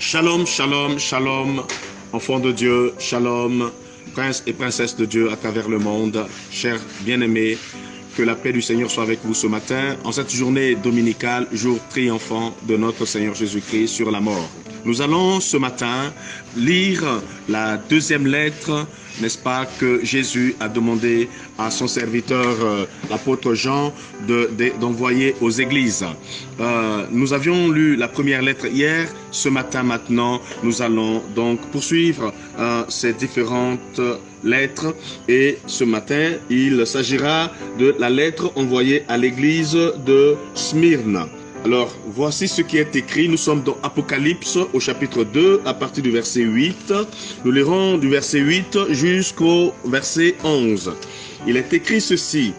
Shalom, shalom, shalom, enfants de Dieu, shalom, princes et princesses de Dieu à travers le monde, chers bien-aimés, que la paix du Seigneur soit avec vous ce matin, en cette journée dominicale, jour triomphant de notre Seigneur Jésus-Christ sur la mort. Nous allons ce matin lire la deuxième lettre, n'est-ce pas, que Jésus a demandé à son serviteur, l'apôtre Jean, d'envoyer aux églises. Nous avions lu la première lettre hier. Ce matin maintenant, nous allons donc poursuivre ces différentes lettres. Et ce matin, il s'agira de la lettre envoyée à l'église de Smyrne. Alors, voici ce qui est écrit. Nous sommes dans Apocalypse au chapitre 2 à partir du verset 8. Nous lirons du verset 8 jusqu'au verset 11. Il est écrit ceci.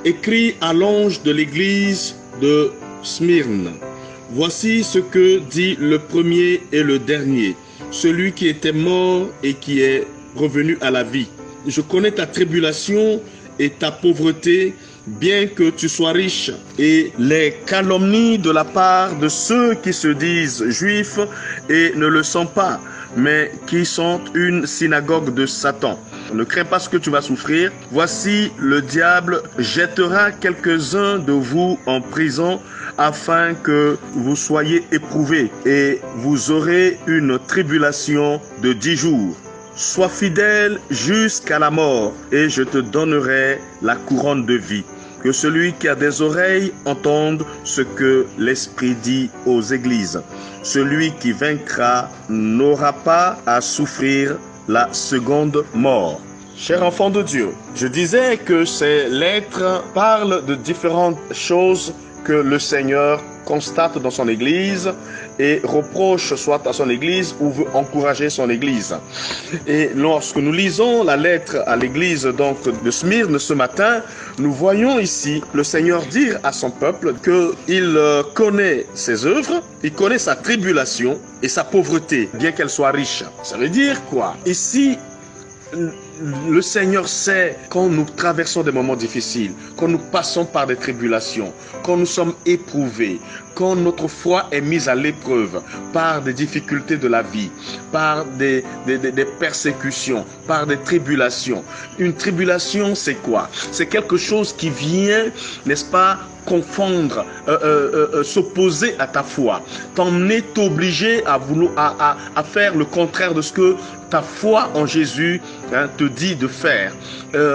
Écrit à l'ange de l'église de Smyrne. Voici ce que dit le premier et le dernier, celui qui était mort et qui est revenu à la vie. Je connais ta tribulation et ta pauvreté, bien que tu sois riche, et les calomnies de la part de ceux qui se disent juifs et ne le sont pas, mais qui sont une synagogue de Satan. Ne crains pas ce que tu vas souffrir. Voici, le diable jettera quelques-uns de vous en prison afin que vous soyez éprouvés, et vous aurez une tribulation de 10 jours. Sois fidèle jusqu'à la mort, et je te donnerai la couronne de vie. Que celui qui a des oreilles entende ce que l'Esprit dit aux églises. Celui qui vaincra n'aura pas à souffrir la seconde mort. Chers enfants de Dieu, je disais que ces lettres parlent de différentes choses que le Seigneur constate dans son Église et reproche soit à son Église ou veut encourager son Église. Et lorsque nous lisons la lettre à l'Église donc de Smyrne ce matin, nous voyons ici le Seigneur dire à son peuple qu'il connaît ses œuvres, il connaît sa tribulation et sa pauvreté, bien qu'elle soit riche. Ça veut dire quoi? Ici, le Seigneur sait quand nous traversons des moments difficiles, quand nous passons par des tribulations, quand nous sommes éprouvés, quand notre foi est mise à l'épreuve par des difficultés de la vie, par des persécutions, par des tribulations. Une tribulation, c'est quoi? C'est quelque chose qui vient, n'est-ce pas, confondre, s'opposer à ta foi, t'emmener, t'obliger à faire le contraire de ce que ta foi en Jésus te dit de faire.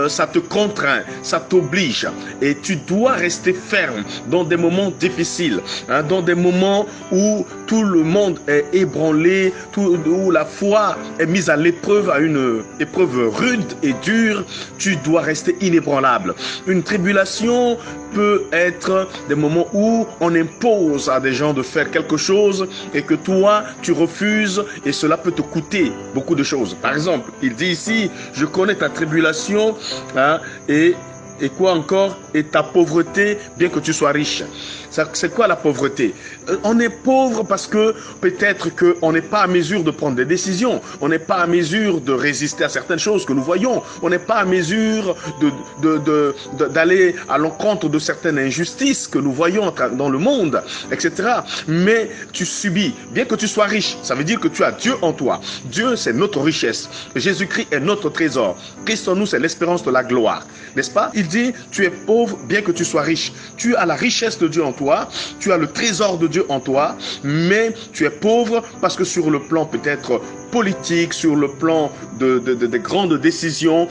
Ça te contraint, ça t'oblige, et tu dois rester ferme dans des moments difficiles, dans des moments où tout le monde est ébranlé, où la foi est mise à l'épreuve, à une épreuve rude et dure. Tu dois rester inébranlable. Une tribulation peut être des moments où on impose à des gens de faire quelque chose et que toi, tu refuses, et cela peut te coûter beaucoup de choses. Par exemple, il dit ici, je connais ta tribulation et quoi encore? Et ta pauvreté, bien que tu sois riche. C'est quoi la pauvreté? On est pauvre parce que peut-être qu'on n'est pas à mesure de prendre des décisions. On n'est pas à mesure de résister à certaines choses que nous voyons. On n'est pas à mesure d'aller à l'encontre de certaines injustices que nous voyons dans le monde, etc. Mais tu subis, bien que tu sois riche. Ça veut dire que tu as Dieu en toi. Dieu, c'est notre richesse. Jésus-Christ est notre trésor. Christ en nous, c'est l'espérance de la gloire. N'est-ce pas? Il dit, tu es pauvre bien que tu sois riche. Tu as la richesse de Dieu en toi, tu as le trésor de Dieu en toi, mais tu es pauvre parce que sur le plan peut-être politique, sur le plan de grandes décisions,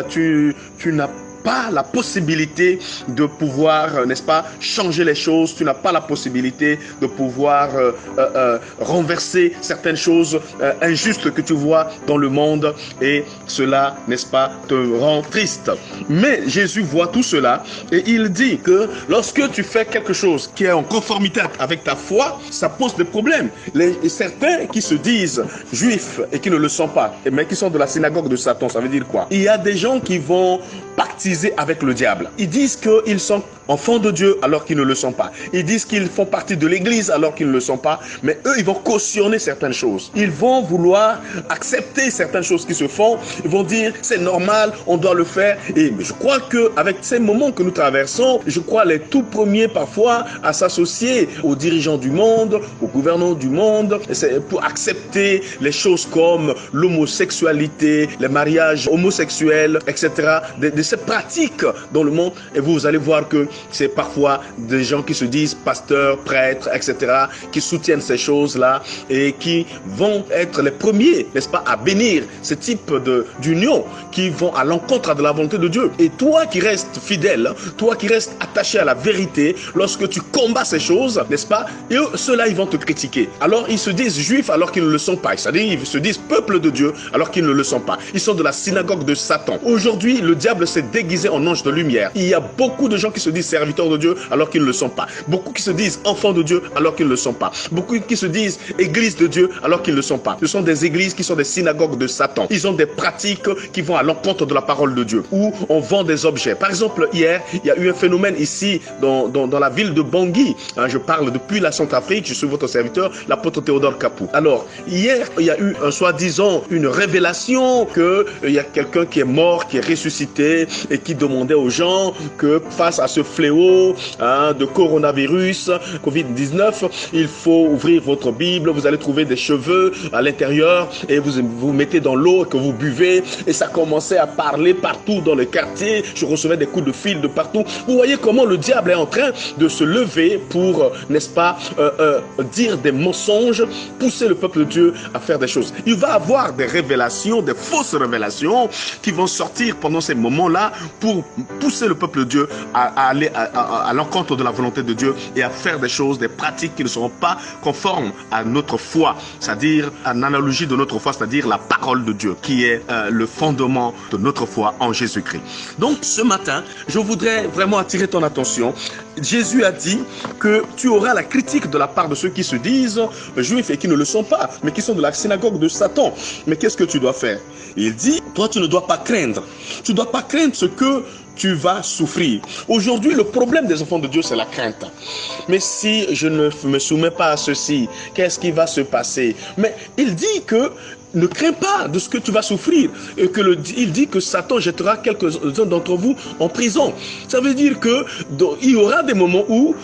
tu n'as pas la possibilité de pouvoir, n'est-ce pas, changer les choses. Tu n'as pas la possibilité de pouvoir renverser certaines choses injustes que tu vois dans le monde, et cela, n'est-ce pas, te rend triste. Mais Jésus voit tout cela et il dit que lorsque tu fais quelque chose qui est en conformité avec ta foi, ça pose des problèmes. Certains qui se disent juifs et qui ne le sont pas, mais qui sont de la synagogue de Satan, ça veut dire quoi? Il y a des gens qui vont pactiser avec le diable. Ils disent qu'ils sont enfants de Dieu alors qu'ils ne le sont pas. Ils disent qu'ils font partie de l'Église alors qu'ils ne le sont pas. Mais eux, ils vont cautionner certaines choses. Ils vont vouloir accepter certaines choses qui se font. Ils vont dire, c'est normal, on doit le faire. Et je crois qu'avec ces moments que nous traversons, je crois les tout premiers parfois à s'associer aux dirigeants du monde, aux gouvernants du monde, pour accepter les choses comme l'homosexualité, les mariages homosexuels, etc. De ces pratiques dans le monde. Et vous allez voir que c'est parfois des gens qui se disent pasteurs, prêtres, etc., qui soutiennent ces choses-là et qui vont être les premiers, n'est-ce pas, à bénir ce type d'union qui vont à l'encontre de la volonté de Dieu. Et toi qui restes fidèle, toi qui restes attaché à la vérité, lorsque tu combats ces choses, n'est-ce pas, et ceux-là, ils vont te critiquer. Alors, ils se disent juifs alors qu'ils ne le sont pas. C'est-à-dire, ils se disent peuple de Dieu alors qu'ils ne le sont pas. Ils sont de la synagogue de Satan. Aujourd'hui, le diable s'est déguisé en ange de lumière. Il y a beaucoup de gens qui se disent serviteurs de Dieu alors qu'ils ne le sont pas. Beaucoup qui se disent enfants de Dieu alors qu'ils ne le sont pas. Beaucoup qui se disent église de Dieu alors qu'ils ne le sont pas. Ce sont des églises qui sont des synagogues de Satan. Ils ont des pratiques qui vont à l'encontre de la parole de Dieu, où on vend des objets. Par exemple, hier, il y a eu un phénomène ici dans la ville de Bangui. Je parle depuis la Centrafrique, je suis votre serviteur, l'apôtre Théodore Kapou. Alors, hier, il y a eu soi-disant une révélation qu'il y a quelqu'un qui est mort, qui est ressuscité et qui demandait aux gens que face à ce fléau de coronavirus, Covid-19, il faut ouvrir votre Bible, vous allez trouver des cheveux à l'intérieur et vous mettez dans l'eau que vous buvez, et ça commençait à parler partout dans le quartier. Je recevais des coups de fil de partout. Vous voyez comment le diable est en train de se lever pour, n'est-ce pas, dire des mensonges, pousser le peuple de Dieu à faire des choses. Il va avoir des révélations, des fausses révélations qui vont sortir pendant ces moments-là pour pousser le peuple de Dieu à aller à l'encontre de la volonté de Dieu et à faire des choses, des pratiques qui ne seront pas conformes à notre foi, c'est-à-dire à l'analogie de notre foi, c'est-à-dire la parole de Dieu qui est le fondement de notre foi en Jésus-Christ. Donc ce matin, je voudrais vraiment attirer ton attention. Jésus a dit que tu auras la critique de la part de ceux qui se disent juifs et qui ne le sont pas, mais qui sont de la synagogue de Satan. Mais qu'est-ce que tu dois faire? Il dit, toi tu ne dois pas craindre. Tu ne dois pas craindre ce que tu vas souffrir. Aujourd'hui, le problème des enfants de Dieu, c'est la crainte. Mais si je ne me soumets pas à ceci, qu'est-ce qui va se passer? Mais il dit que ne crains pas de ce que tu vas souffrir. Et il dit que Satan jettera quelques-uns d'entre vous en prison. Ça veut dire qu'il y aura des moments où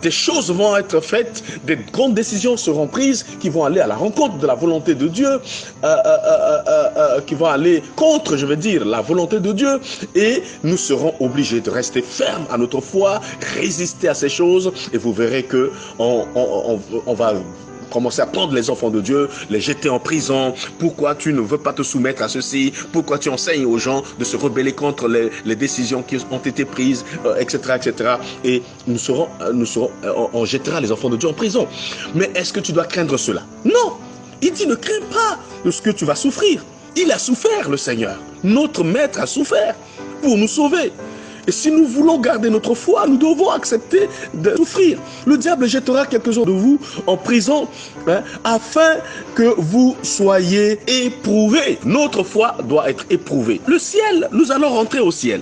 des choses vont être faites, des grandes décisions seront prises qui vont aller à la rencontre de la volonté de Dieu, qui vont aller contre, je veux dire, la volonté de Dieu. Et nous serons obligés de rester fermes à notre foi, résister à ces choses. Et vous verrez que on va commencer à prendre les enfants de Dieu, les jeter en prison. Pourquoi tu ne veux pas te soumettre à ceci? Pourquoi tu enseignes aux gens de se rebeller contre les décisions qui ont été prises, etc., etc. Et on jettera les enfants de Dieu en prison. Mais est-ce que tu dois craindre cela? Non. Il dit ne crains pas de ce que tu vas souffrir. Il a souffert, le Seigneur. Notre Maître a souffert pour nous sauver. Et si nous voulons garder notre foi, nous devons accepter de souffrir. Le diable jettera quelques-uns de vous en prison afin que vous soyez éprouvés. Notre foi doit être éprouvée. Le ciel, nous allons rentrer au ciel.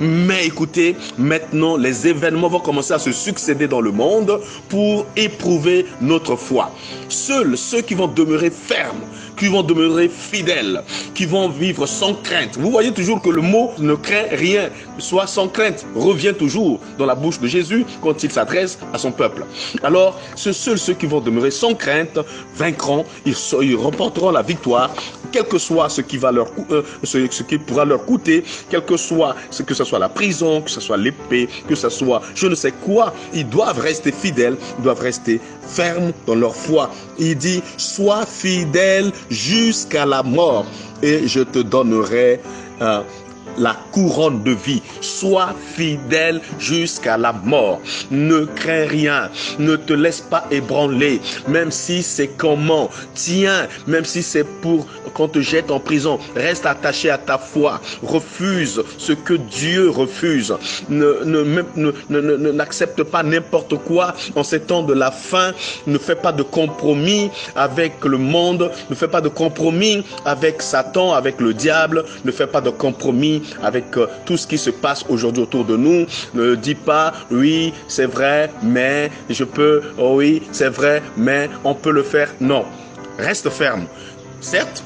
Mais écoutez, maintenant les événements vont commencer à se succéder dans le monde pour éprouver notre foi. Seuls ceux qui vont demeurer fermes, qui vont demeurer fidèles, qui vont vivre sans crainte. Vous voyez toujours que le mot ne craint rien, soit sans crainte, revient toujours dans la bouche de Jésus quand il s'adresse à son peuple. Alors, seuls ceux qui vont demeurer sans crainte vaincront, ils remporteront la victoire, quel que soit ce qui pourra leur coûter, quel que soit que ce soit la prison, que ce soit l'épée, que ce soit je ne sais quoi, ils doivent rester fidèles, ils doivent rester fermes dans leur foi. Il dit, sois fidèle jusqu'à la mort et je te donnerai la couronne de vie. Sois fidèle jusqu'à la mort. Ne crains rien. Ne te laisse pas ébranler. Même si c'est comment. Tiens, même si c'est pour qu'on te jette en prison. Reste attaché à ta foi. Refuse ce que Dieu refuse. N'accepte pas n'importe quoi en ces temps de la fin. Ne fais pas de compromis avec le monde. Ne fais pas de compromis avec Satan, avec le diable. Ne fais pas de compromis avec tout ce qui se passe aujourd'hui autour de nous. Ne dis pas, oui, c'est vrai, mais je peux, oh oui, c'est vrai, mais on peut le faire. Non, reste ferme. Certes,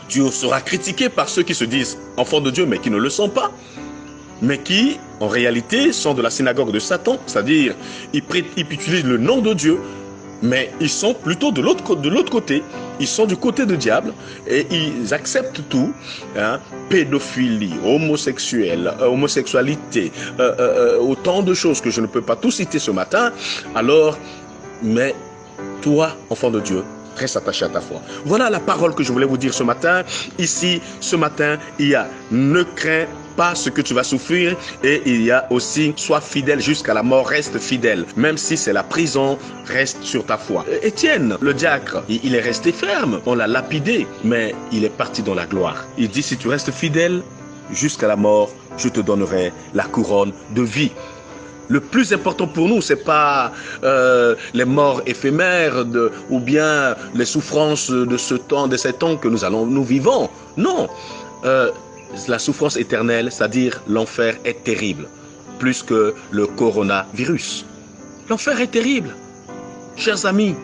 tu seras critiqué par ceux qui se disent enfants de Dieu, mais qui ne le sont pas, mais qui, en réalité, sont de la synagogue de Satan, c'est-à-dire, ils utilisent le nom de Dieu, mais ils sont plutôt de l'autre côté. Ils sont du côté du diable et ils acceptent tout, hein, pédophilie, homosexualité, autant de choses que je ne peux pas tout citer ce matin. Alors, mais toi, enfant de Dieu, reste attaché à ta foi. Voilà la parole que je voulais vous dire ce matin. Ici, ce matin, il y a ne crains pas ce que tu vas souffrir, et il y a aussi sois fidèle jusqu'à la mort, reste fidèle. Même si c'est la prison, reste sur ta foi. Étienne, le diacre, il est resté ferme. On l'a lapidé, mais il est parti dans la gloire. Il dit, si tu restes fidèle jusqu'à la mort, je te donnerai la couronne de vie. Le plus important pour nous, c'est pas les morts éphémères ou bien les souffrances de ce temps, de ces temps que nous vivons. Non, la souffrance éternelle, c'est-à-dire l'enfer est terrible, plus que le coronavirus. L'enfer est terrible. Chers amis,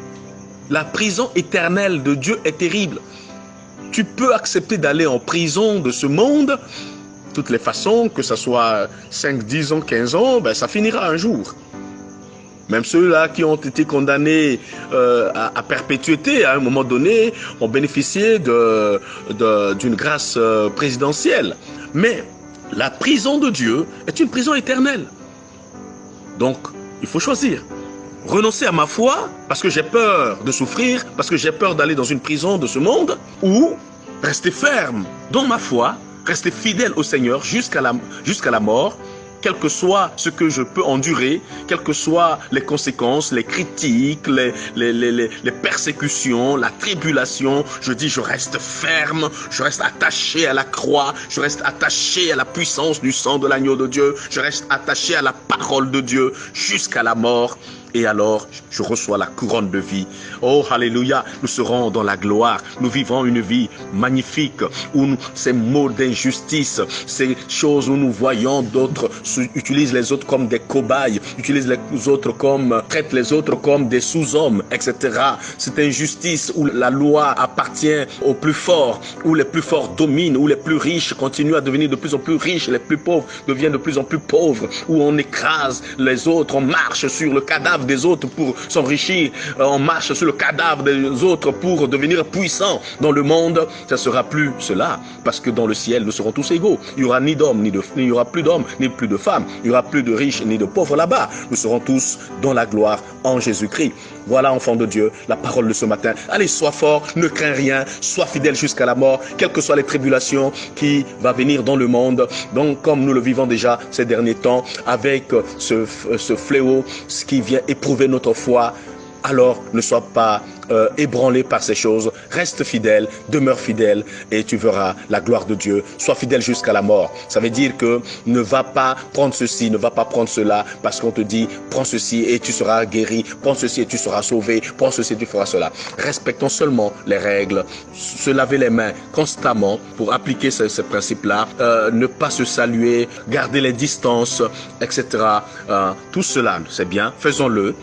la prison éternelle de Dieu est terrible. Tu peux accepter d'aller en prison de ce monde, de toutes les façons, que ce soit 5, 10 ans, 15 ans, ben ça finira un jour. Même ceux-là qui ont été condamnés à perpétuité, à un moment donné, ont bénéficié d'une grâce présidentielle. Mais la prison de Dieu est une prison éternelle. Donc, il faut choisir. Renoncer à ma foi parce que j'ai peur de souffrir, parce que j'ai peur d'aller dans une prison de ce monde, ou rester ferme dans ma foi, rester fidèle au Seigneur jusqu'à la mort, quel que soit ce que je peux endurer, quelles que soient les conséquences, les critiques, les persécutions, la tribulation, je dis je reste ferme, je reste attaché à la croix, je reste attaché à la puissance du sang de l'agneau de Dieu, je reste attaché à la parole de Dieu jusqu'à la mort. Et alors, je reçois la couronne de vie. Oh, alléluia, nous serons dans la gloire. Nous vivrons une vie magnifique où ces mots d'injustice, ces choses où nous voyons d'autres utilisent les autres comme des cobayes, utilisent les autres traitent les autres comme des sous-hommes, etc. Cette injustice où la loi appartient aux plus forts, où les plus forts dominent, où les plus riches continuent à devenir de plus en plus riches, les plus pauvres deviennent de plus en plus pauvres, où on écrase les autres, on marche sur le cadavre des autres pour s'enrichir, on marche sur le cadavre des autres pour devenir puissant. Dans le monde, ça ne sera plus cela, parce que dans le ciel, nous serons tous égaux. Il n'y aura ni d'hommes, il n'y aura plus d'hommes, ni plus de femmes, il n'y aura plus de riches, ni de pauvres là-bas. Nous serons tous dans la gloire en Jésus-Christ. Voilà, enfant de Dieu, la parole de ce matin. Allez, sois fort, ne crains rien, sois fidèle jusqu'à la mort, quelles que soient les tribulations qui vont venir dans le monde. Donc, comme nous le vivons déjà ces derniers temps, avec ce fléau, ce qui vient éprouver notre foi, alors ne sois pas ébranlé par ces choses. Reste fidèle, demeure fidèle et tu verras la gloire de Dieu. Sois fidèle jusqu'à la mort. Ça veut dire que ne va pas prendre ceci, ne va pas prendre cela parce qu'on te dit prends ceci et tu seras guéri, prends ceci et tu seras sauvé, prends ceci et tu feras cela. Respectons seulement les règles, se laver les mains constamment pour appliquer ces principes-là, ne pas se saluer, garder les distances, etc. Tout cela, c'est bien, faisons-le,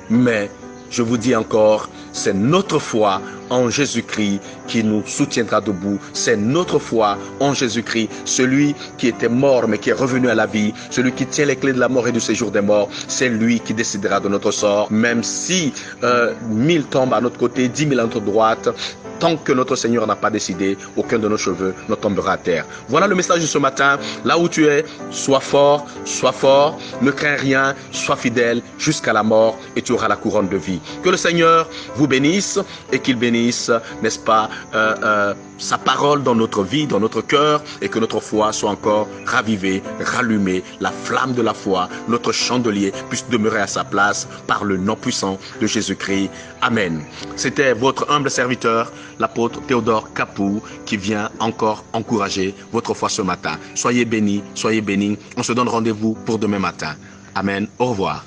mais je vous dis encore, c'est notre foi en Jésus-Christ qui nous soutiendra debout. C'est notre foi en Jésus-Christ, celui qui était mort mais qui est revenu à la vie, celui qui tient les clés de la mort et du séjour des morts. C'est lui qui décidera de notre sort, même si 1000 tombent à notre côté, 10 000 à notre droite. Tant que notre Seigneur n'a pas décidé, aucun de nos cheveux ne tombera à terre. Voilà le message de ce matin. Là où tu es, sois fort, ne crains rien, sois fidèle jusqu'à la mort et tu auras la couronne de vie. Que le Seigneur vous bénisse et qu'il bénisse, n'est-ce pas, sa parole dans notre vie, dans notre cœur, et que notre foi soit encore ravivée, rallumée, la flamme de la foi, notre chandelier puisse demeurer à sa place par le nom puissant de Jésus-Christ. Amen. C'était votre humble serviteur, l'apôtre Théodore Capou, qui vient encore encourager votre foi ce matin. Soyez bénis, soyez bénis. On se donne rendez-vous pour demain matin. Amen. Au revoir.